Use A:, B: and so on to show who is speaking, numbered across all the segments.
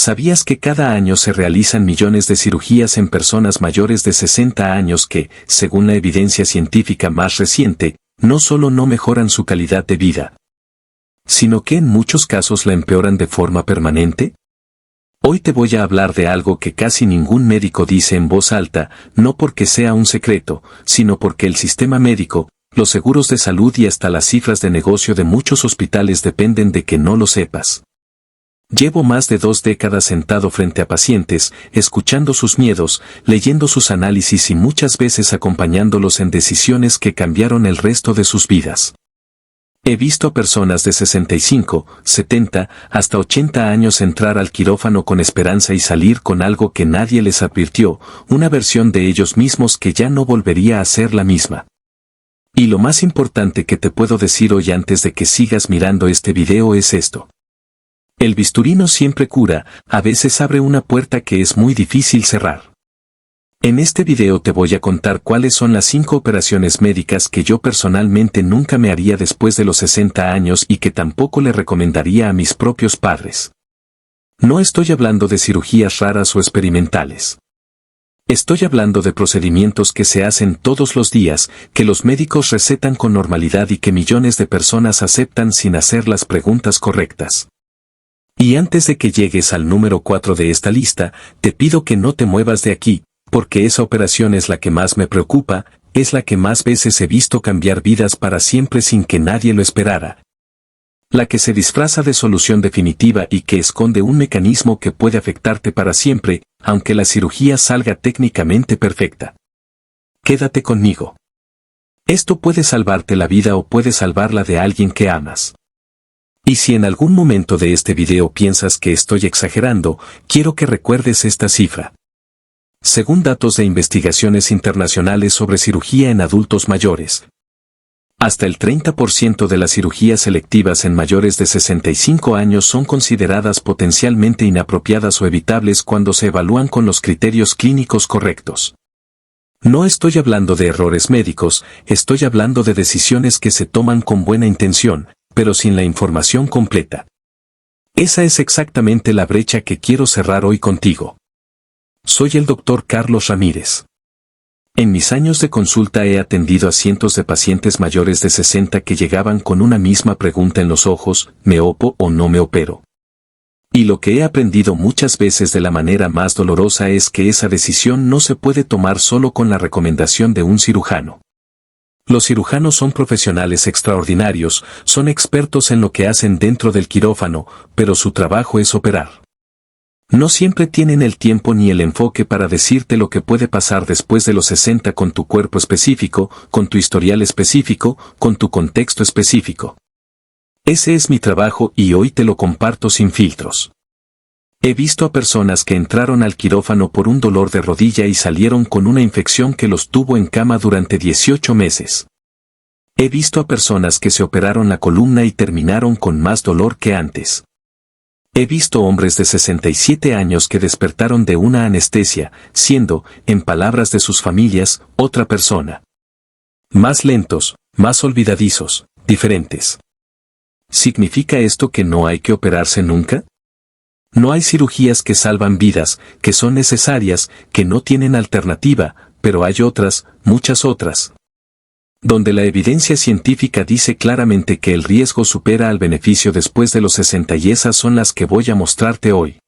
A: ¿Sabías que cada año se realizan millones de cirugías en personas mayores de 60 años que, según la evidencia científica más reciente, no solo no mejoran su calidad de vida, sino que en muchos casos la empeoran de forma permanente? Hoy te voy a hablar de algo que casi ningún médico dice en voz alta, no porque sea un secreto, sino porque el sistema médico, los seguros de salud y hasta las cifras de negocio de muchos hospitales dependen de que no lo sepas. Llevo más de 2 décadas sentado frente a pacientes, escuchando sus miedos, leyendo sus análisis y muchas veces acompañándolos en decisiones que cambiaron el resto de sus vidas. He visto a personas de 65, 70, hasta 80 años entrar al quirófano con esperanza y salir con algo que nadie les advirtió, una versión de ellos mismos que ya no volvería a ser la misma. Y lo más importante que te puedo decir hoy antes de que sigas mirando este video es esto. El bisturí no siempre cura, a veces abre una puerta que es muy difícil cerrar. En este video te voy a contar cuáles son las 5 operaciones médicas que yo personalmente nunca me haría después de los 60 años y que tampoco le recomendaría a mis propios padres. No estoy hablando de cirugías raras o experimentales. Estoy hablando de procedimientos que se hacen todos los días, que los médicos recetan con normalidad y que millones de personas aceptan sin hacer las preguntas correctas. Y antes de que llegues al número 4 de esta lista, te pido que no te muevas de aquí, porque esa operación es la que más me preocupa, es la que más veces he visto cambiar vidas para siempre sin que nadie lo esperara. La que se disfraza de solución definitiva y que esconde un mecanismo que puede afectarte para siempre, aunque la cirugía salga técnicamente perfecta. Quédate conmigo. Esto puede salvarte la vida o puede salvarla de alguien que amas. Y si en algún momento de este video piensas que estoy exagerando, quiero que recuerdes esta cifra. Según datos de investigaciones internacionales sobre cirugía en adultos mayores, hasta el 30% de las cirugías selectivas en mayores de 65 años son consideradas potencialmente inapropiadas o evitables cuando se evalúan con los criterios clínicos correctos. No estoy hablando de errores médicos, estoy hablando de decisiones que se toman con buena intención, pero sin la información completa. Esa es exactamente la brecha que quiero cerrar hoy contigo. Soy el Dr. Carlos Ramírez. En mis años de consulta he atendido a cientos de pacientes mayores de 60 que llegaban con una misma pregunta en los ojos: ¿me opero o no me opero? Y lo que he aprendido muchas veces de la manera más dolorosa es que esa decisión no se puede tomar solo con la recomendación de un cirujano. Los cirujanos son profesionales extraordinarios, son expertos en lo que hacen dentro del quirófano, pero su trabajo es operar. No siempre tienen el tiempo ni el enfoque para decirte lo que puede pasar después de los 60 con tu cuerpo específico, con tu historial específico, con tu contexto específico. Ese es mi trabajo y hoy te lo comparto sin filtros. He visto a personas que entraron al quirófano por un dolor de rodilla y salieron con una infección que los tuvo en cama durante 18 meses. He visto a personas que se operaron la columna y terminaron con más dolor que antes. He visto hombres de 67 años que despertaron de una anestesia, siendo, en palabras de sus familias, otra persona. Más lentos, más olvidadizos, diferentes. ¿Significa esto que no hay que operarse nunca? No hay cirugías que salvan vidas, que son necesarias, que no tienen alternativa, pero hay otras, muchas otras, donde la evidencia científica dice claramente que el riesgo supera al beneficio después de los 60 y esas son las que voy a mostrarte hoy.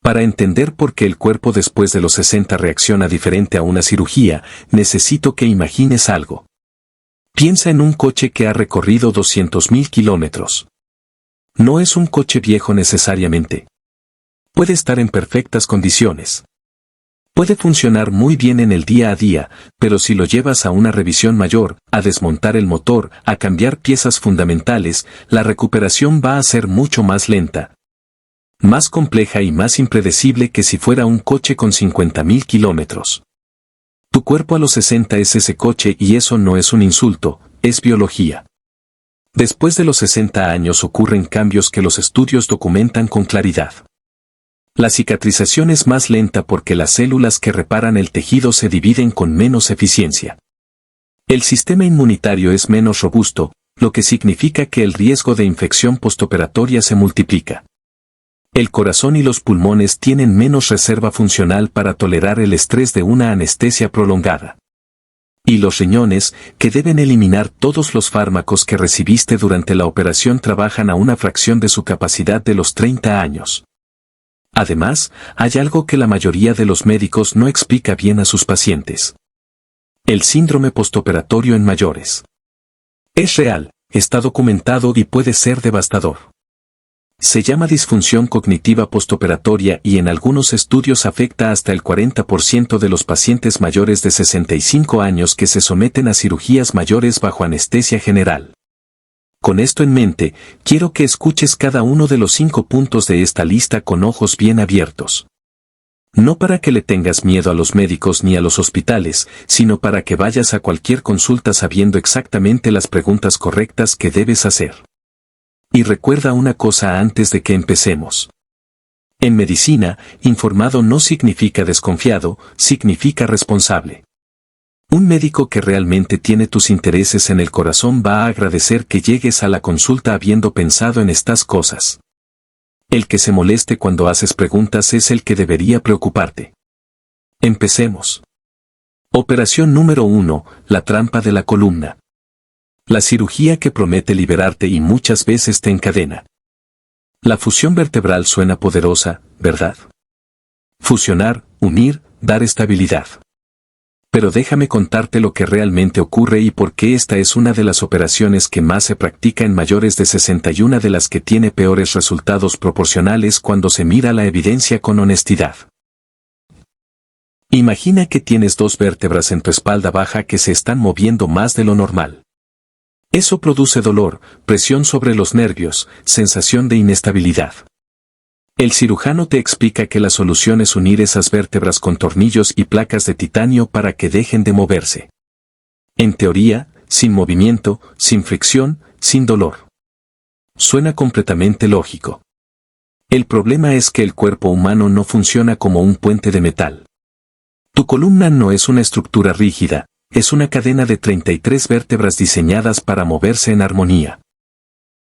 A: Para entender por qué el cuerpo después de los 60 reacciona diferente a una cirugía, necesito que imagines algo. Piensa en un coche que ha recorrido 200.000 kilómetros. No es un coche viejo necesariamente. Puede estar en perfectas condiciones. Puede funcionar muy bien en el día a día, pero si lo llevas a una revisión mayor, a desmontar el motor, a cambiar piezas fundamentales, la recuperación va a ser mucho más lenta, más compleja y más impredecible que si fuera un coche con 50.000 kilómetros. Tu cuerpo a los 60 es ese coche y eso no es un insulto, es biología. Después de los 60 años ocurren cambios que los estudios documentan con claridad. La cicatrización es más lenta porque las células que reparan el tejido se dividen con menos eficiencia. El sistema inmunitario es menos robusto, lo que significa que el riesgo de infección postoperatoria se multiplica. El corazón y los pulmones tienen menos reserva funcional para tolerar el estrés de una anestesia prolongada. Y los riñones, que deben eliminar todos los fármacos que recibiste durante la operación, trabajan a una fracción de su capacidad de los 30 años. Además, hay algo que la mayoría de los médicos no explica bien a sus pacientes. El síndrome postoperatorio en mayores. Es real, está documentado y puede ser devastador. Se llama disfunción cognitiva postoperatoria y en algunos estudios afecta hasta el 40% de los pacientes mayores de 65 años que se someten a cirugías mayores bajo anestesia general. Con esto en mente, quiero que escuches cada uno de los 5 puntos de esta lista con ojos bien abiertos. No para que le tengas miedo a los médicos ni a los hospitales, sino para que vayas a cualquier consulta sabiendo exactamente las preguntas correctas que debes hacer. Y recuerda una cosa antes de que empecemos. En medicina, informado no significa desconfiado, significa responsable. Un médico que realmente tiene tus intereses en el corazón va a agradecer que llegues a la consulta habiendo pensado en estas cosas. El que se moleste cuando haces preguntas es el que debería preocuparte. Empecemos. Operación número 1, la trampa de la columna. La cirugía que promete liberarte y muchas veces te encadena. La fusión vertebral suena poderosa, ¿verdad? Fusionar, unir, dar estabilidad. Pero déjame contarte lo que realmente ocurre y por qué esta es una de las operaciones que más se practica en mayores de 60 y una de las que tiene peores resultados proporcionales cuando se mira la evidencia con honestidad. Imagina que tienes 2 vértebras en tu espalda baja que se están moviendo más de lo normal. Eso produce dolor, presión sobre los nervios, sensación de inestabilidad. El cirujano te explica que la solución es unir esas vértebras con tornillos y placas de titanio para que dejen de moverse. En teoría, sin movimiento, sin fricción, sin dolor. Suena completamente lógico. El problema es que el cuerpo humano no funciona como un puente de metal. Tu columna no es una estructura rígida, es una cadena de 33 vértebras diseñadas para moverse en armonía.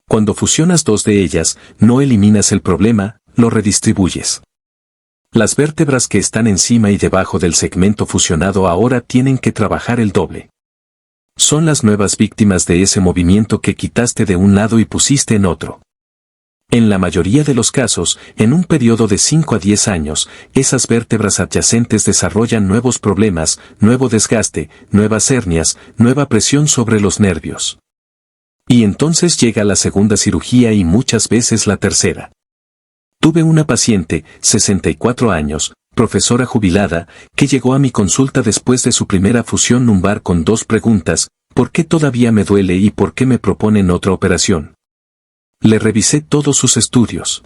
A: Cuando fusionas 2 de ellas, no eliminas el problema, lo redistribuyes. Las vértebras que están encima y debajo del segmento fusionado ahora tienen que trabajar el doble. Son las nuevas víctimas de ese movimiento que quitaste de un lado y pusiste en otro. En la mayoría de los casos, en un periodo de 5 a 10 años, esas vértebras adyacentes desarrollan nuevos problemas, nuevo desgaste, nuevas hernias, nueva presión sobre los nervios. Y entonces llega la segunda cirugía y muchas veces la tercera. Tuve una paciente, 64 años, profesora jubilada, que llegó a mi consulta después de su primera fusión lumbar con 2 preguntas: ¿por qué todavía me duele y por qué me proponen otra operación? Le revisé todos sus estudios.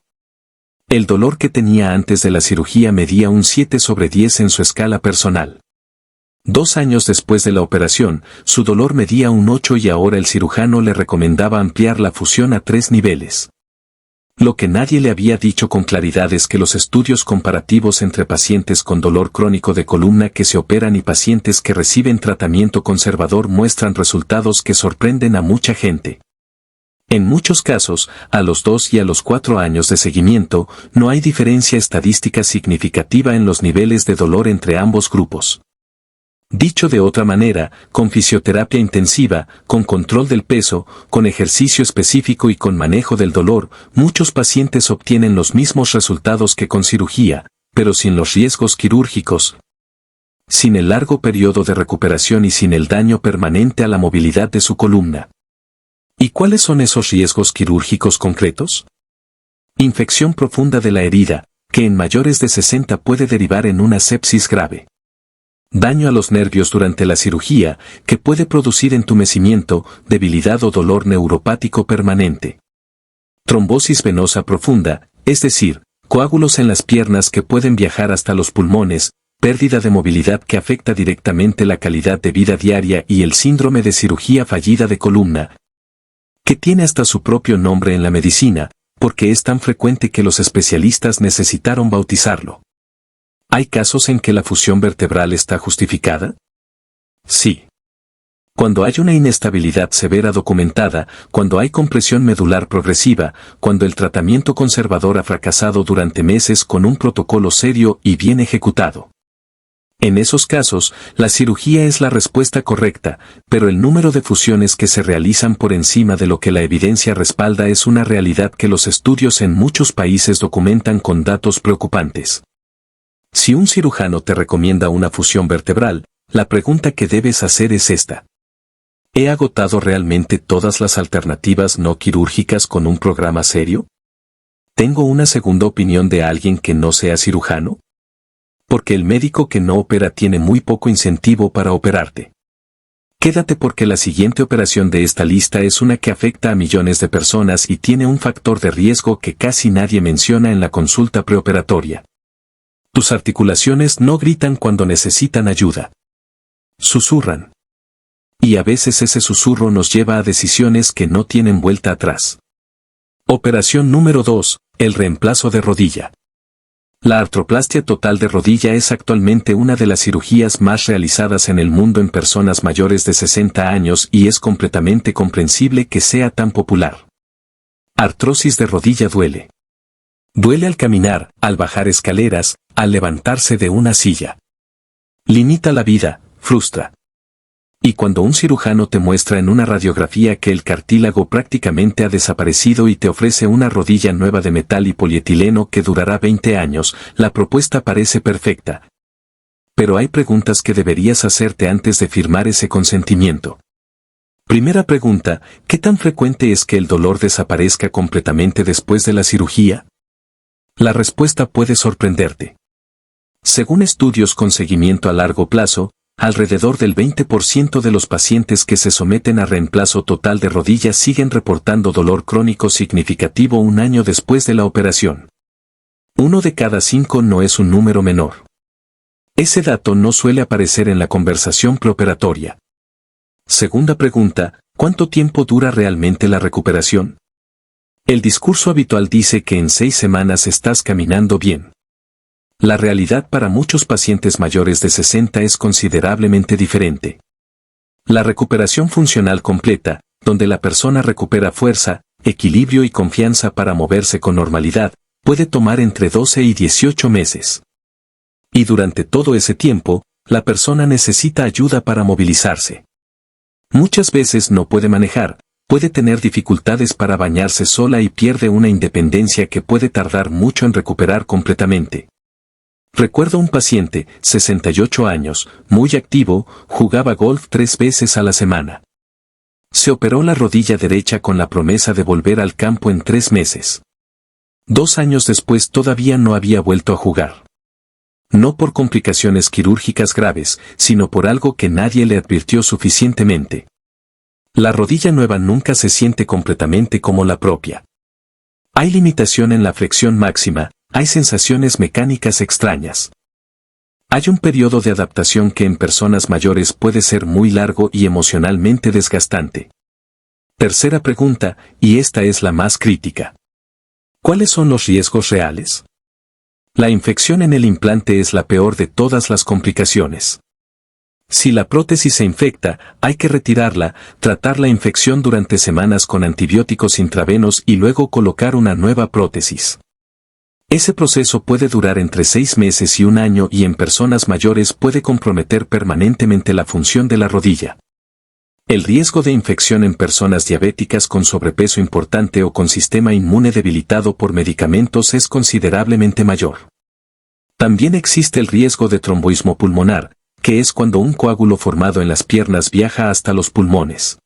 A: El dolor que tenía antes de la cirugía medía un 7/10 en su escala personal. 2 años después de la operación, su dolor medía un 8 y ahora el cirujano le recomendaba ampliar la fusión a 3 niveles. Lo que nadie le había dicho con claridad es que los estudios comparativos entre pacientes con dolor crónico de columna que se operan y pacientes que reciben tratamiento conservador muestran resultados que sorprenden a mucha gente. En muchos casos, a los 2 y a los 4 años de seguimiento, no hay diferencia estadística significativa en los niveles de dolor entre ambos grupos. Dicho de otra manera, con fisioterapia intensiva, con control del peso, con ejercicio específico y con manejo del dolor, muchos pacientes obtienen los mismos resultados que con cirugía, pero sin los riesgos quirúrgicos, sin el largo periodo de recuperación y sin el daño permanente a la movilidad de su columna. ¿Y cuáles son esos riesgos quirúrgicos concretos? Infección profunda de la herida, que en mayores de 60 puede derivar en una sepsis grave. Daño a los nervios durante la cirugía, que puede producir entumecimiento, debilidad o dolor neuropático permanente. Trombosis venosa profunda, es decir, coágulos en las piernas que pueden viajar hasta los pulmones, pérdida de movilidad que afecta directamente la calidad de vida diaria y el síndrome de cirugía fallida de columna, que tiene hasta su propio nombre en la medicina, porque es tan frecuente que los especialistas necesitaron bautizarlo. ¿Hay casos en que la fusión vertebral está justificada? Sí. Cuando hay una inestabilidad severa documentada, cuando hay compresión medular progresiva, cuando el tratamiento conservador ha fracasado durante meses con un protocolo serio y bien ejecutado. En esos casos, la cirugía es la respuesta correcta, pero el número de fusiones que se realizan por encima de lo que la evidencia respalda es una realidad que los estudios en muchos países documentan con datos preocupantes. Si un cirujano te recomienda una fusión vertebral, la pregunta que debes hacer es esta. ¿He agotado realmente todas las alternativas no quirúrgicas con un programa serio? ¿Tengo una segunda opinión de alguien que no sea cirujano? Porque el médico que no opera tiene muy poco incentivo para operarte. Quédate porque la siguiente operación de esta lista es una que afecta a millones de personas y tiene un factor de riesgo que casi nadie menciona en la consulta preoperatoria. Tus articulaciones no gritan cuando necesitan ayuda. Susurran. Y a veces ese susurro nos lleva a decisiones que no tienen vuelta atrás. Operación número 2, el reemplazo de rodilla. La artroplastia total de rodilla es actualmente una de las cirugías más realizadas en el mundo en personas mayores de 60 años y es completamente comprensible que sea tan popular. Artrosis de rodilla duele. Duele al caminar, al bajar escaleras, al levantarse de una silla. Limita la vida, frustra. Y cuando un cirujano te muestra en una radiografía que el cartílago prácticamente ha desaparecido y te ofrece una rodilla nueva de metal y polietileno que durará 20 años, la propuesta parece perfecta. Pero hay preguntas que deberías hacerte antes de firmar ese consentimiento. Primera pregunta, ¿qué tan frecuente es que el dolor desaparezca completamente después de la cirugía? La respuesta puede sorprenderte. Según estudios con seguimiento a largo plazo, alrededor del 20% de los pacientes que se someten a reemplazo total de rodillas siguen reportando dolor crónico significativo un año después de la operación. 1 de cada 5 no es un número menor. Ese dato no suele aparecer en la conversación preoperatoria. Segunda pregunta, ¿cuánto tiempo dura realmente la recuperación? El discurso habitual dice que en 6 semanas estás caminando bien. La realidad para muchos pacientes mayores de 60 es considerablemente diferente. La recuperación funcional completa, donde la persona recupera fuerza, equilibrio y confianza para moverse con normalidad, puede tomar entre 12 y 18 meses. Y durante todo ese tiempo, la persona necesita ayuda para movilizarse. Muchas veces no puede manejar, puede tener dificultades para bañarse sola y pierde una independencia que puede tardar mucho en recuperar completamente. Recuerdo un paciente, 68 años, muy activo, jugaba golf 3 veces a la semana. Se operó la rodilla derecha con la promesa de volver al campo en 3 meses. 2 años después todavía no había vuelto a jugar. No por complicaciones quirúrgicas graves, sino por algo que nadie le advirtió suficientemente. La rodilla nueva nunca se siente completamente como la propia. Hay limitación en la flexión máxima, hay sensaciones mecánicas extrañas. Hay un periodo de adaptación que en personas mayores puede ser muy largo y emocionalmente desgastante. Tercera pregunta, y esta es la más crítica. ¿Cuáles son los riesgos reales? La infección en el implante es la peor de todas las complicaciones. Si la prótesis se infecta, hay que retirarla, tratar la infección durante semanas con antibióticos intravenos y luego colocar una nueva prótesis. Ese proceso puede durar entre 6 meses y 1 año y en personas mayores puede comprometer permanentemente la función de la rodilla. El riesgo de infección en personas diabéticas con sobrepeso importante o con sistema inmune debilitado por medicamentos es considerablemente mayor. También existe el riesgo de tromboismo pulmonar, que es cuando un coágulo formado en las piernas viaja hasta los pulmones.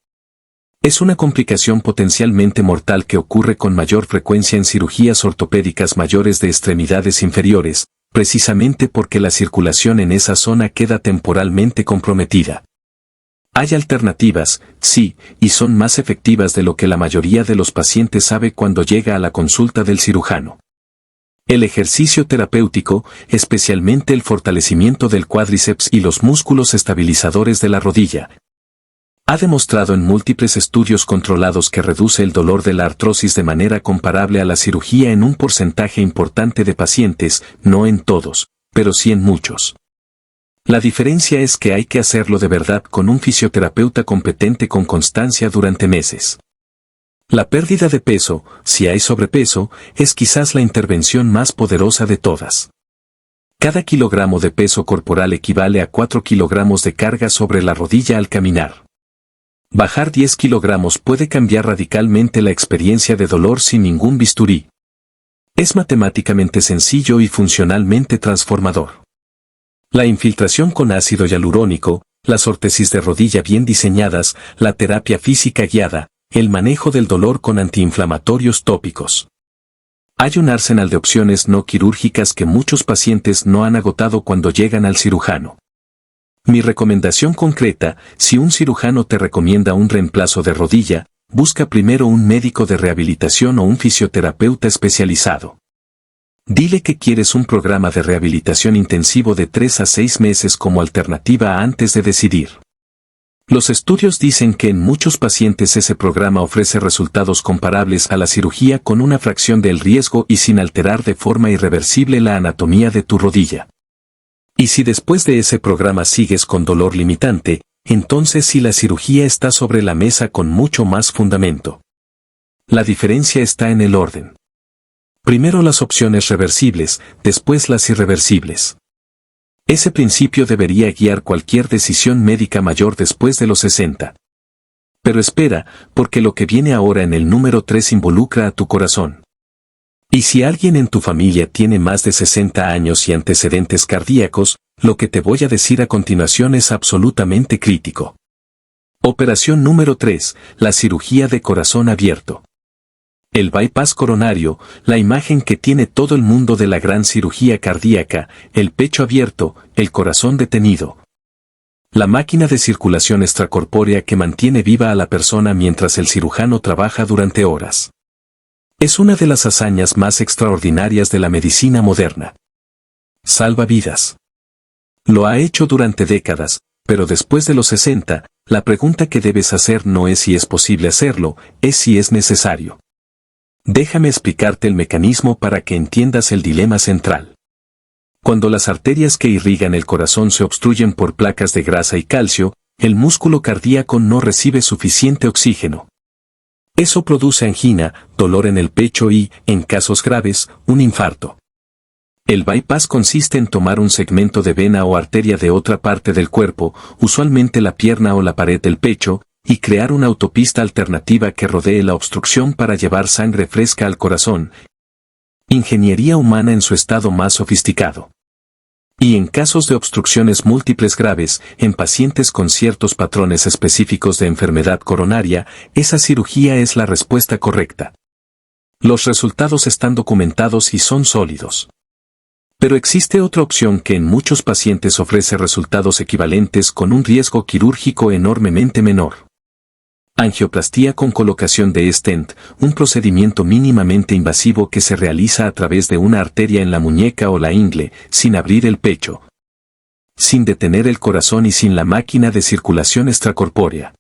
A: Es una complicación potencialmente mortal que ocurre con mayor frecuencia en cirugías ortopédicas mayores de extremidades inferiores, precisamente porque la circulación en esa zona queda temporalmente comprometida. Hay alternativas, sí, y son más efectivas de lo que la mayoría de los pacientes sabe cuando llega a la consulta del cirujano. El ejercicio terapéutico, especialmente el fortalecimiento del cuádriceps y los músculos estabilizadores de la rodilla, ha demostrado en múltiples estudios controlados que reduce el dolor de la artrosis de manera comparable a la cirugía en un porcentaje importante de pacientes, no en todos, pero sí en muchos. La diferencia es que hay que hacerlo de verdad con un fisioterapeuta competente con constancia durante meses. La pérdida de peso, si hay sobrepeso, es quizás la intervención más poderosa de todas. Cada kilogramo de peso corporal equivale a 4 kilogramos de carga sobre la rodilla al caminar. Bajar 10 kilogramos puede cambiar radicalmente la experiencia de dolor sin ningún bisturí. Es matemáticamente sencillo y funcionalmente transformador. La infiltración con ácido hialurónico, las órtesis de rodilla bien diseñadas, la terapia física guiada, el manejo del dolor con antiinflamatorios tópicos. Hay un arsenal de opciones no quirúrgicas que muchos pacientes no han agotado cuando llegan al cirujano. Mi recomendación concreta: si un cirujano te recomienda un reemplazo de rodilla, busca primero un médico de rehabilitación o un fisioterapeuta especializado. Dile que quieres un programa de rehabilitación intensivo de 3 a 6 meses como alternativa antes de decidir. Los estudios dicen que en muchos pacientes ese programa ofrece resultados comparables a la cirugía con una fracción del riesgo y sin alterar de forma irreversible la anatomía de tu rodilla. Y si después de ese programa sigues con dolor limitante, entonces sí la cirugía está sobre la mesa con mucho más fundamento. La diferencia está en el orden. Primero las opciones reversibles, después las irreversibles. Ese principio debería guiar cualquier decisión médica mayor después de los 60. Pero espera, porque lo que viene ahora en el número 3 involucra a tu corazón. Y si alguien en tu familia tiene más de 60 años y antecedentes cardíacos, lo que te voy a decir a continuación es absolutamente crítico. Operación número 3, la cirugía de corazón abierto. El bypass coronario, la imagen que tiene todo el mundo de la gran cirugía cardíaca, el pecho abierto, el corazón detenido. La máquina de circulación extracorpórea que mantiene viva a la persona mientras el cirujano trabaja durante horas. Es una de las hazañas más extraordinarias de la medicina moderna. Salva vidas. Lo ha hecho durante décadas, pero después de los 60, la pregunta que debes hacer no es si es posible hacerlo, es si es necesario. Déjame explicarte el mecanismo para que entiendas el dilema central. Cuando las arterias que irrigan el corazón se obstruyen por placas de grasa y calcio, el músculo cardíaco no recibe suficiente oxígeno. Eso produce angina, dolor en el pecho y, en casos graves, un infarto. El bypass consiste en tomar un segmento de vena o arteria de otra parte del cuerpo, usualmente la pierna o la pared del pecho, y crear una autopista alternativa que rodee la obstrucción para llevar sangre fresca al corazón. Ingeniería humana en su estado más sofisticado. Y en casos de obstrucciones múltiples graves, en pacientes con ciertos patrones específicos de enfermedad coronaria, esa cirugía es la respuesta correcta. Los resultados están documentados y son sólidos. Pero existe otra opción que en muchos pacientes ofrece resultados equivalentes con un riesgo quirúrgico enormemente menor. Angioplastía con colocación de stent, un procedimiento mínimamente invasivo que se realiza a través de una arteria en la muñeca o la ingle, sin abrir el pecho, sin detener el corazón y sin la máquina de circulación extracorpórea.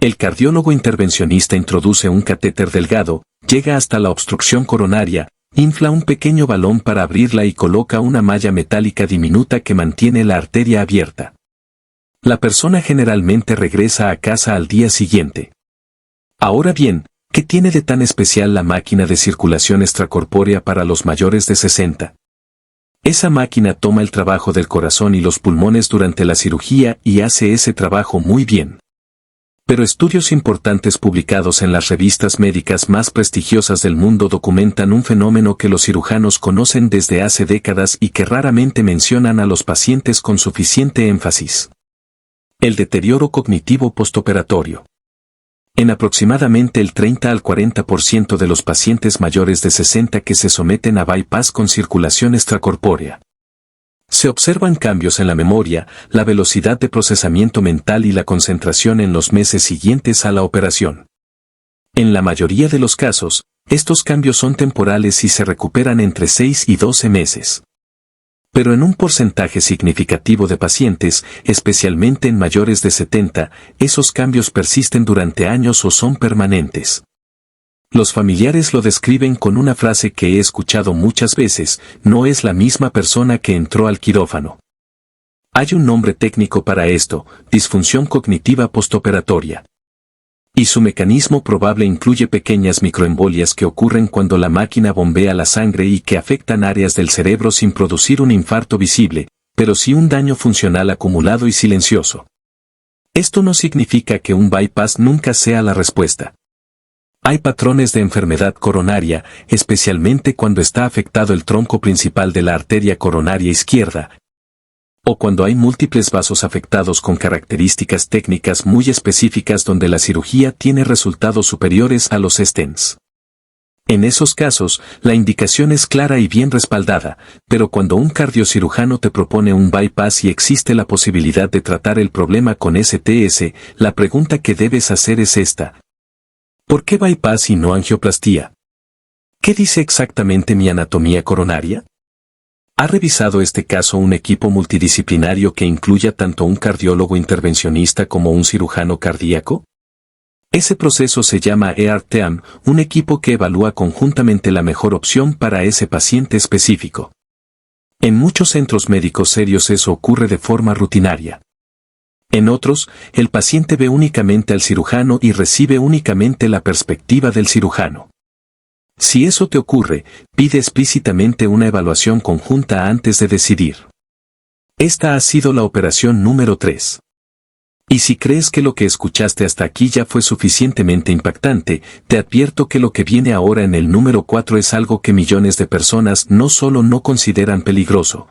A: El cardiólogo intervencionista introduce un catéter delgado, llega hasta la obstrucción coronaria, infla un pequeño balón para abrirla y coloca una malla metálica diminuta que mantiene la arteria abierta. La persona generalmente regresa a casa al día siguiente. Ahora bien, ¿qué tiene de tan especial la máquina de circulación extracorpórea para los mayores de 60? Esa máquina toma el trabajo del corazón y los pulmones durante la cirugía y hace ese trabajo muy bien. Pero estudios importantes publicados en las revistas médicas más prestigiosas del mundo documentan un fenómeno que los cirujanos conocen desde hace décadas y que raramente mencionan a los pacientes con suficiente énfasis. El deterioro cognitivo postoperatorio. En aproximadamente el 30 al 40% de los pacientes mayores de 60 que se someten a bypass con circulación extracorpórea, se observan cambios en la memoria, la velocidad de procesamiento mental y la concentración en los meses siguientes a la operación. En la mayoría de los casos, estos cambios son temporales y se recuperan entre 6 y 12 meses. Pero en un porcentaje significativo de pacientes, especialmente en mayores de 70, esos cambios persisten durante años o son permanentes. Los familiares lo describen con una frase que he escuchado muchas veces: no es la misma persona que entró al quirófano. Hay un nombre técnico para esto, disfunción cognitiva postoperatoria. Y su mecanismo probable incluye pequeñas microembolias que ocurren cuando la máquina bombea la sangre y que afectan áreas del cerebro sin producir un infarto visible, pero sí un daño funcional acumulado y silencioso. Esto no significa que un bypass nunca sea la respuesta. Hay patrones de enfermedad coronaria, especialmente cuando está afectado el tronco principal de la arteria coronaria izquierda, o cuando hay múltiples vasos afectados con características técnicas muy específicas donde la cirugía tiene resultados superiores a los stents. En esos casos, la indicación es clara y bien respaldada, pero cuando un cardiocirujano te propone un bypass y existe la posibilidad de tratar el problema con STS, la pregunta que debes hacer es esta. ¿Por qué bypass y no angioplastía? ¿Qué dice exactamente mi anatomía coronaria? ¿Ha revisado este caso un equipo multidisciplinario que incluya tanto un cardiólogo intervencionista como un cirujano cardíaco? Ese proceso se llama EAR-TEAM, un equipo que evalúa conjuntamente la mejor opción para ese paciente específico. En muchos centros médicos serios eso ocurre de forma rutinaria. En otros, el paciente ve únicamente al cirujano y recibe únicamente la perspectiva del cirujano. Si eso te ocurre, pide explícitamente una evaluación conjunta antes de decidir. Esta ha sido la operación número 3. Y si crees que lo que escuchaste hasta aquí ya fue suficientemente impactante, te advierto que lo que viene ahora en el número 4 es algo que millones de personas no solo no consideran peligroso,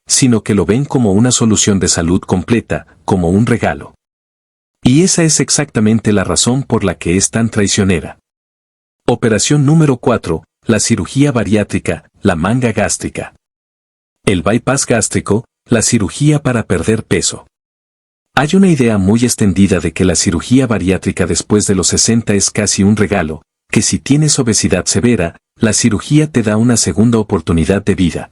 A: sino que lo ven como una solución de salud completa, como un regalo. Y esa es exactamente la razón por la que es tan traicionera. Operación número 4, la cirugía bariátrica, la manga gástrica. El bypass gástrico, la cirugía para perder peso. Hay una idea muy extendida de que la cirugía bariátrica después de los 60 es casi un regalo, que si tienes obesidad severa, la cirugía te da una segunda oportunidad de vida.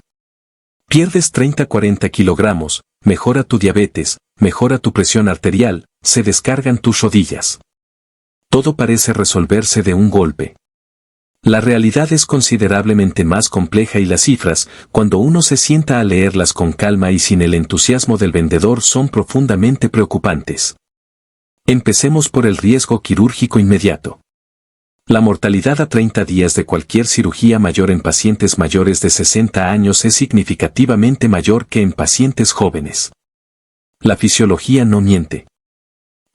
A: Pierdes 30-40 kilogramos, mejora tu diabetes, mejora tu presión arterial, se descargan tus rodillas. Todo parece resolverse de un golpe. La realidad es considerablemente más compleja y las cifras, cuando uno se sienta a leerlas con calma y sin el entusiasmo del vendedor, son profundamente preocupantes. Empecemos por el riesgo quirúrgico inmediato. La mortalidad a 30 días de cualquier cirugía mayor en pacientes mayores de 60 años es significativamente mayor que en pacientes jóvenes. La fisiología no miente.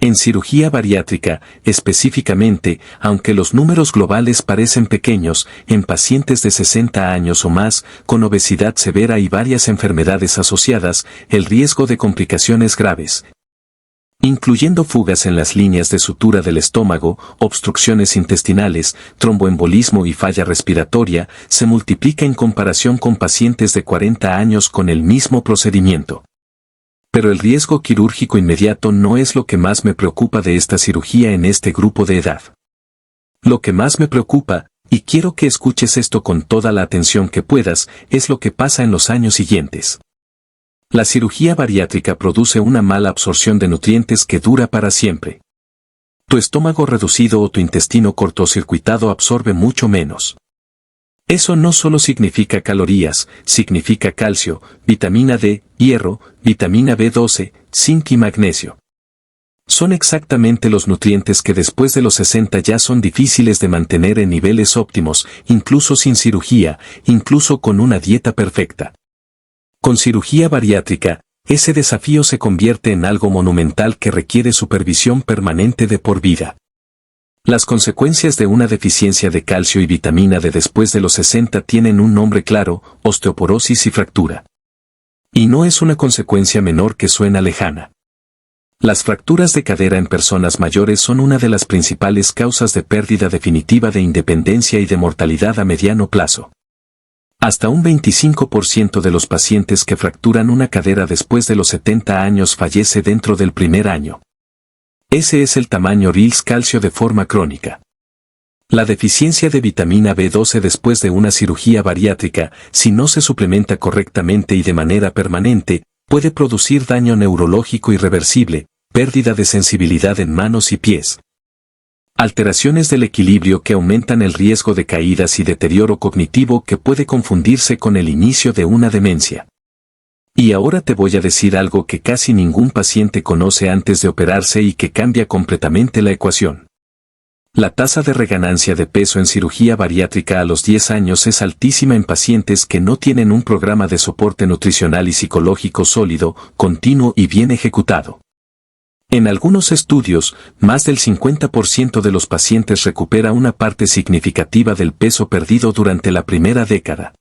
A: En cirugía bariátrica, específicamente, aunque los números globales parecen pequeños, en pacientes de 60 años o más, con obesidad severa y varias enfermedades asociadas, el riesgo de complicaciones graves, incluyendo fugas en las líneas de sutura del estómago, obstrucciones intestinales, tromboembolismo y falla respiratoria, se multiplica en comparación con pacientes de 40 años con el mismo procedimiento. Pero el riesgo quirúrgico inmediato no es lo que más me preocupa de esta cirugía en este grupo de edad. Lo que más me preocupa, y quiero que escuches esto con toda la atención que puedas, es lo que pasa en los años siguientes. La cirugía bariátrica produce una mala absorción de nutrientes que dura para siempre. Tu estómago reducido o tu intestino cortocircuitado absorbe mucho menos. Eso no solo significa calorías, significa calcio, vitamina D, hierro, vitamina B12, zinc y magnesio. Son exactamente los nutrientes que después de los 60 ya son difíciles de mantener en niveles óptimos, incluso sin cirugía, incluso con una dieta perfecta. Con cirugía bariátrica, ese desafío se convierte en algo monumental que requiere supervisión permanente de por vida. Las consecuencias de una deficiencia de calcio y vitamina D después de los 60 tienen un nombre claro: osteoporosis y fractura. Y no es una consecuencia menor que suena lejana. Las fracturas de cadera en personas mayores son una de las principales causas de pérdida definitiva de independencia y de mortalidad a mediano plazo. Hasta un 25% de los pacientes que fracturan una cadera después de los 70 años fallece dentro del primer año. Ese es el tamaño RILS calcio de forma crónica. La deficiencia de vitamina B12 después de una cirugía bariátrica, si no se suplementa correctamente y de manera permanente, puede producir daño neurológico irreversible, pérdida de sensibilidad en manos y pies, alteraciones del equilibrio que aumentan el riesgo de caídas y deterioro cognitivo que puede confundirse con el inicio de una demencia. Y ahora te voy a decir algo que casi ningún paciente conoce antes de operarse y que cambia completamente la ecuación. La tasa de reganancia de peso en cirugía bariátrica a los 10 años es altísima en pacientes que no tienen un programa de soporte nutricional y psicológico sólido, continuo y bien ejecutado. En algunos estudios, más del 50% de los pacientes recupera una parte significativa del peso perdido durante la primera década.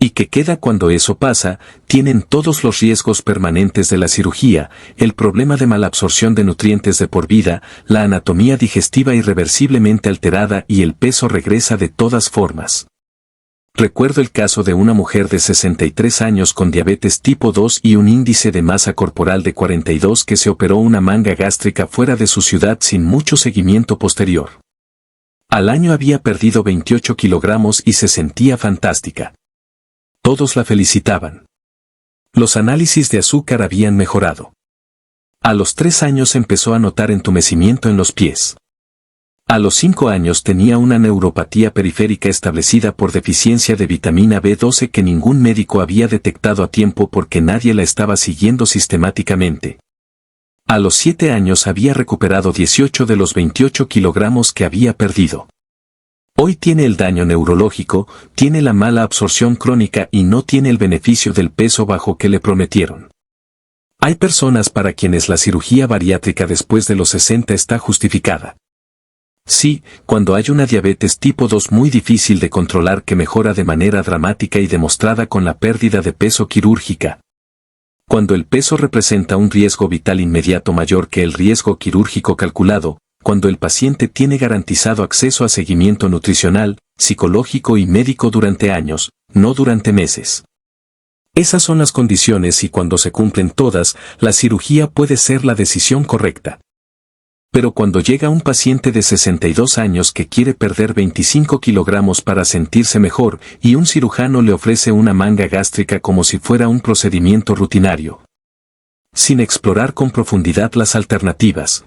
A: Y que queda cuando eso pasa, tienen todos los riesgos permanentes de la cirugía, el problema de malabsorción de nutrientes de por vida, la anatomía digestiva irreversiblemente alterada y el peso regresa de todas formas. Recuerdo el caso de una mujer de 63 años con diabetes tipo 2 y un índice de masa corporal de 42 que se operó una manga gástrica fuera de su ciudad sin mucho seguimiento posterior. Al año había perdido 28 kilogramos y se sentía fantástica. Todos la felicitaban. Los análisis de azúcar habían mejorado. A los 3 años empezó a notar entumecimiento en los pies. A los 5 años tenía una neuropatía periférica establecida por deficiencia de vitamina B12 que ningún médico había detectado a tiempo porque nadie la estaba siguiendo sistemáticamente. A los 7 años había recuperado 18 de los 28 kilogramos que había perdido. Hoy tiene el daño neurológico, tiene la mala absorción crónica y no tiene el beneficio del peso bajo que le prometieron. Hay personas para quienes la cirugía bariátrica después de los 60 está justificada. Sí, cuando hay una diabetes tipo 2 muy difícil de controlar que mejora de manera dramática y demostrada con la pérdida de peso quirúrgica. Cuando el peso representa un riesgo vital inmediato mayor que el riesgo quirúrgico calculado, cuando el paciente tiene garantizado acceso a seguimiento nutricional, psicológico y médico durante años, no durante meses. Esas son las condiciones y cuando se cumplen todas, la cirugía puede ser la decisión correcta. Pero cuando llega un paciente de 62 años que quiere perder 25 kilogramos para sentirse mejor y un cirujano le ofrece una manga gástrica como si fuera un procedimiento rutinario, sin explorar con profundidad las alternativas.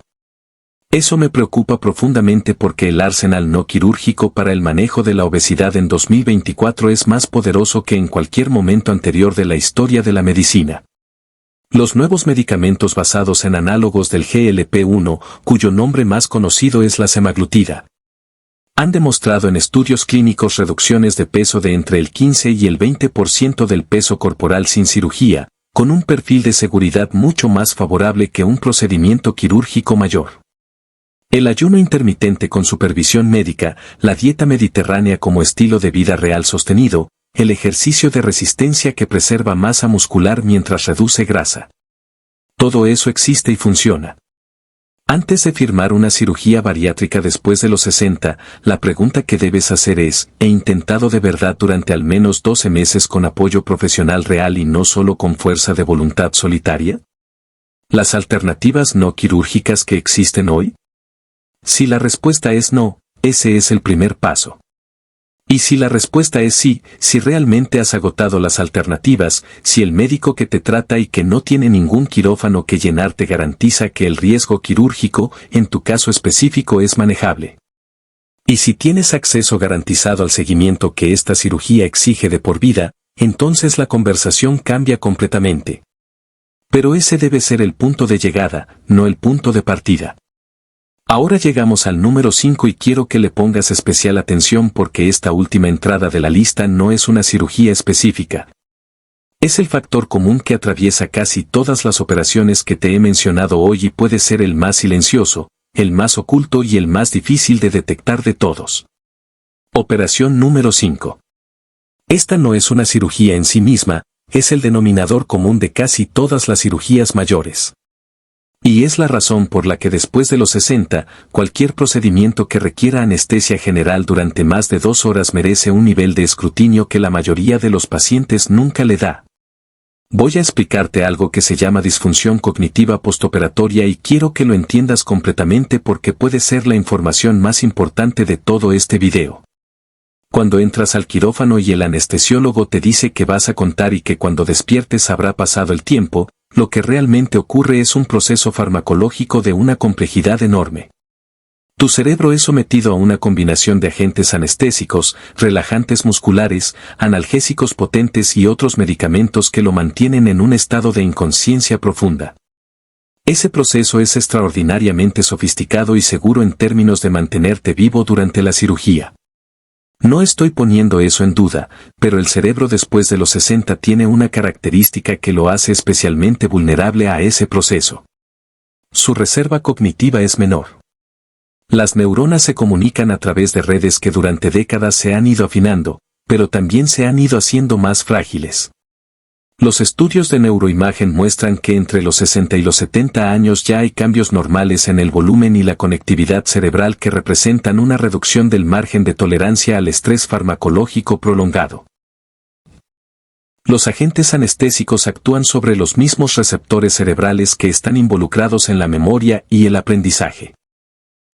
A: Eso me preocupa profundamente porque el arsenal no quirúrgico para el manejo de la obesidad en 2024 es más poderoso que en cualquier momento anterior de la historia de la medicina. Los nuevos medicamentos basados en análogos del GLP-1, cuyo nombre más conocido es la semaglutida, han demostrado en estudios clínicos reducciones de peso de entre el 15 y el 20% del peso corporal sin cirugía, con un perfil de seguridad mucho más favorable que un procedimiento quirúrgico mayor. El ayuno intermitente con supervisión médica, la dieta mediterránea como estilo de vida real sostenido, el ejercicio de resistencia que preserva masa muscular mientras reduce grasa. Todo eso existe y funciona. Antes de firmar una cirugía bariátrica después de los 60, la pregunta que debes hacer es, ¿he intentado de verdad durante al menos 12 meses con apoyo profesional real y no solo con fuerza de voluntad solitaria? ¿Las alternativas no quirúrgicas que existen hoy? Si la respuesta es no, ese es el primer paso. Y si la respuesta es sí, si realmente has agotado las alternativas, si el médico que te trata y que no tiene ningún quirófano que llenar te garantiza que el riesgo quirúrgico, en tu caso específico, es manejable. Y si tienes acceso garantizado al seguimiento que esta cirugía exige de por vida, entonces la conversación cambia completamente. Pero ese debe ser el punto de llegada, no el punto de partida. Ahora llegamos al número 5 y quiero que le pongas especial atención porque esta última entrada de la lista no es una cirugía específica. Es el factor común que atraviesa casi todas las operaciones que te he mencionado hoy y puede ser el más silencioso, el más oculto y el más difícil de detectar de todos. Operación número 5. Esta no es una cirugía en sí misma, es el denominador común de casi todas las cirugías mayores. Y es la razón por la que después de los 60, cualquier procedimiento que requiera anestesia general durante más de 2 horas merece un nivel de escrutinio que la mayoría de los pacientes nunca le da. Voy a explicarte algo que se llama disfunción cognitiva postoperatoria y quiero que lo entiendas completamente porque puede ser la información más importante de todo este video. Cuando entras al quirófano y el anestesiólogo te dice que vas a contar y que cuando despiertes habrá pasado el tiempo, lo que realmente ocurre es un proceso farmacológico de una complejidad enorme. Tu cerebro es sometido a una combinación de agentes anestésicos, relajantes musculares, analgésicos potentes y otros medicamentos que lo mantienen en un estado de inconsciencia profunda. Ese proceso es extraordinariamente sofisticado y seguro en términos de mantenerte vivo durante la cirugía. No estoy poniendo eso en duda, pero el cerebro después de los 60 tiene una característica que lo hace especialmente vulnerable a ese proceso. Su reserva cognitiva es menor. Las neuronas se comunican a través de redes que durante décadas se han ido afinando, pero también se han ido haciendo más frágiles. Los estudios de neuroimagen muestran que entre los 60 y los 70 años ya hay cambios normales en el volumen y la conectividad cerebral que representan una reducción del margen de tolerancia al estrés farmacológico prolongado. Los agentes anestésicos actúan sobre los mismos receptores cerebrales que están involucrados en la memoria y el aprendizaje.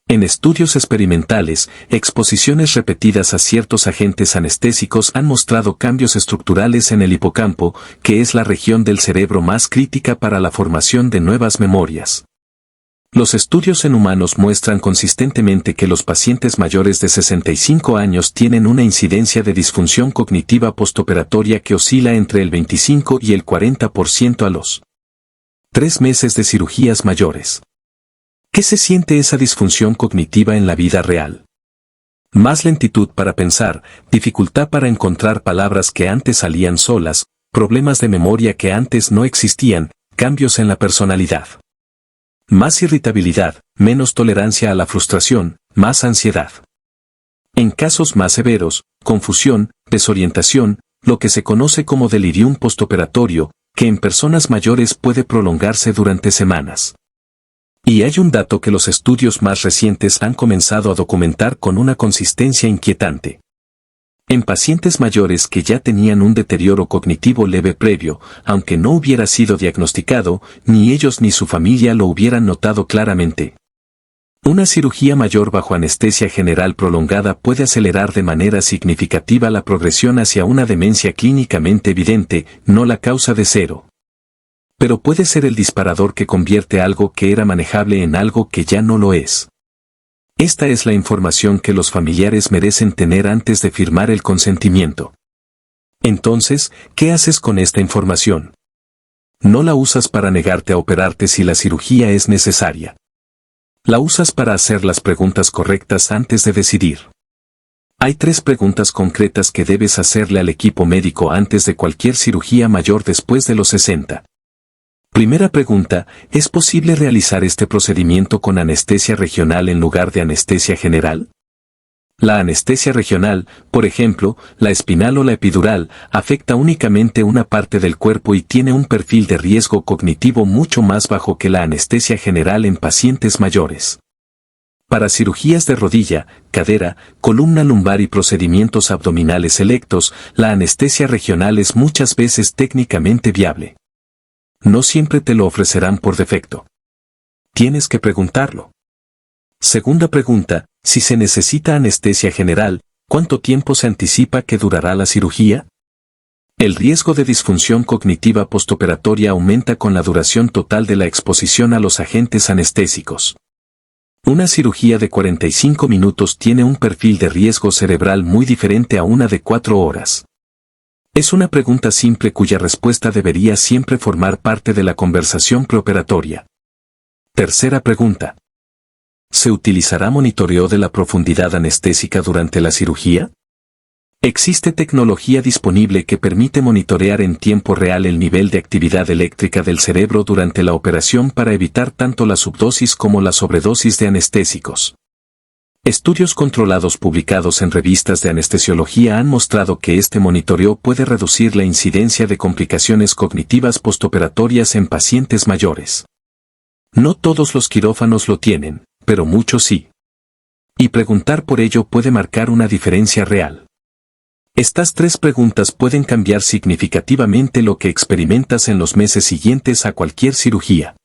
A: En estudios experimentales, exposiciones repetidas a ciertos agentes anestésicos han mostrado cambios estructurales en el hipocampo, que es la región del cerebro más crítica para la formación de nuevas memorias. Los estudios en humanos muestran consistentemente que los pacientes mayores de 65 años tienen una incidencia de disfunción cognitiva postoperatoria que oscila entre el 25 y el 40% a los 3 meses de cirugías mayores. ¿Qué se siente esa disfunción cognitiva en la vida real? Más lentitud para pensar, dificultad para encontrar palabras que antes salían solas, problemas de memoria que antes no existían, cambios en la personalidad. Más irritabilidad, menos tolerancia a la frustración, más ansiedad. En casos más severos, confusión, desorientación, lo que se conoce como delirium postoperatorio, que en personas mayores puede prolongarse durante semanas. Y hay un dato que los estudios más recientes han comenzado a documentar con una consistencia inquietante. En pacientes mayores que ya tenían un deterioro cognitivo leve previo, aunque no hubiera sido diagnosticado, ni ellos ni su familia lo hubieran notado claramente. Una cirugía mayor bajo anestesia general prolongada puede acelerar de manera significativa la progresión hacia una demencia clínicamente evidente, no la causa de cero. Pero puede ser el disparador que convierte algo que era manejable en algo que ya no lo es. Esta es la información que los familiares merecen tener antes de firmar el consentimiento. Entonces, ¿qué haces con esta información? No la usas para negarte a operarte si la cirugía es necesaria. La usas para hacer las preguntas correctas antes de decidir. Hay 3 preguntas concretas que debes hacerle al equipo médico antes de cualquier cirugía mayor después de los 60. Primera pregunta, ¿es posible realizar este procedimiento con anestesia regional en lugar de anestesia general? La anestesia regional, por ejemplo, la espinal o la epidural, afecta únicamente una parte del cuerpo y tiene un perfil de riesgo cognitivo mucho más bajo que la anestesia general en pacientes mayores. Para cirugías de rodilla, cadera, columna lumbar y procedimientos abdominales selectos, la anestesia regional es muchas veces técnicamente viable. No siempre te lo ofrecerán por defecto. Tienes que preguntarlo. Segunda pregunta, si se necesita anestesia general, ¿cuánto tiempo se anticipa que durará la cirugía? El riesgo de disfunción cognitiva postoperatoria aumenta con la duración total de la exposición a los agentes anestésicos. Una cirugía de 45 minutos tiene un perfil de riesgo cerebral muy diferente a una de 4 horas. Es una pregunta simple cuya respuesta debería siempre formar parte de la conversación preoperatoria. Tercera pregunta. ¿Se utilizará monitoreo de la profundidad anestésica durante la cirugía? Existe tecnología disponible que permite monitorear en tiempo real el nivel de actividad eléctrica del cerebro durante la operación para evitar tanto la subdosis como la sobredosis de anestésicos. Estudios controlados publicados en revistas de anestesiología han mostrado que este monitoreo puede reducir la incidencia de complicaciones cognitivas postoperatorias en pacientes mayores. No todos los quirófanos lo tienen, pero muchos sí. Y preguntar por ello puede marcar una diferencia real. Estas 3 preguntas pueden cambiar significativamente lo que experimentas en los meses siguientes a cualquier cirugía.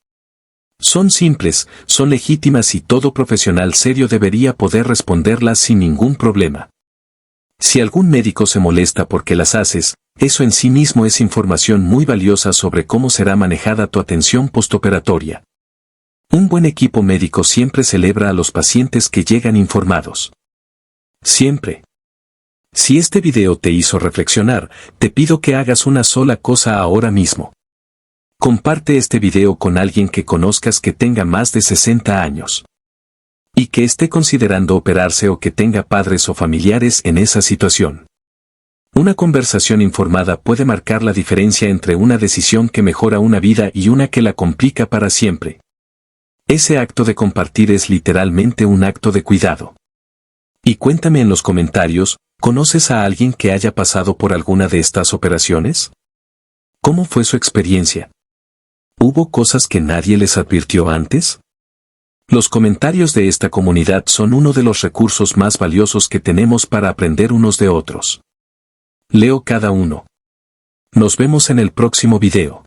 A: Son simples, son legítimas y todo profesional serio debería poder responderlas sin ningún problema. Si algún médico se molesta porque las haces, eso en sí mismo es información muy valiosa sobre cómo será manejada tu atención postoperatoria. Un buen equipo médico siempre celebra a los pacientes que llegan informados. Siempre. Si este video te hizo reflexionar, te pido que hagas una sola cosa ahora mismo. Comparte este video con alguien que conozcas que tenga más de 60 años. Y que esté considerando operarse o que tenga padres o familiares en esa situación. Una conversación informada puede marcar la diferencia entre una decisión que mejora una vida y una que la complica para siempre. Ese acto de compartir es literalmente un acto de cuidado. Y cuéntame en los comentarios, ¿conoces a alguien que haya pasado por alguna de estas operaciones? ¿Cómo fue su experiencia? ¿Hubo cosas que nadie les advirtió antes? Los comentarios de esta comunidad son uno de los recursos más valiosos que tenemos para aprender unos de otros. Leo cada uno. Nos vemos en el próximo video.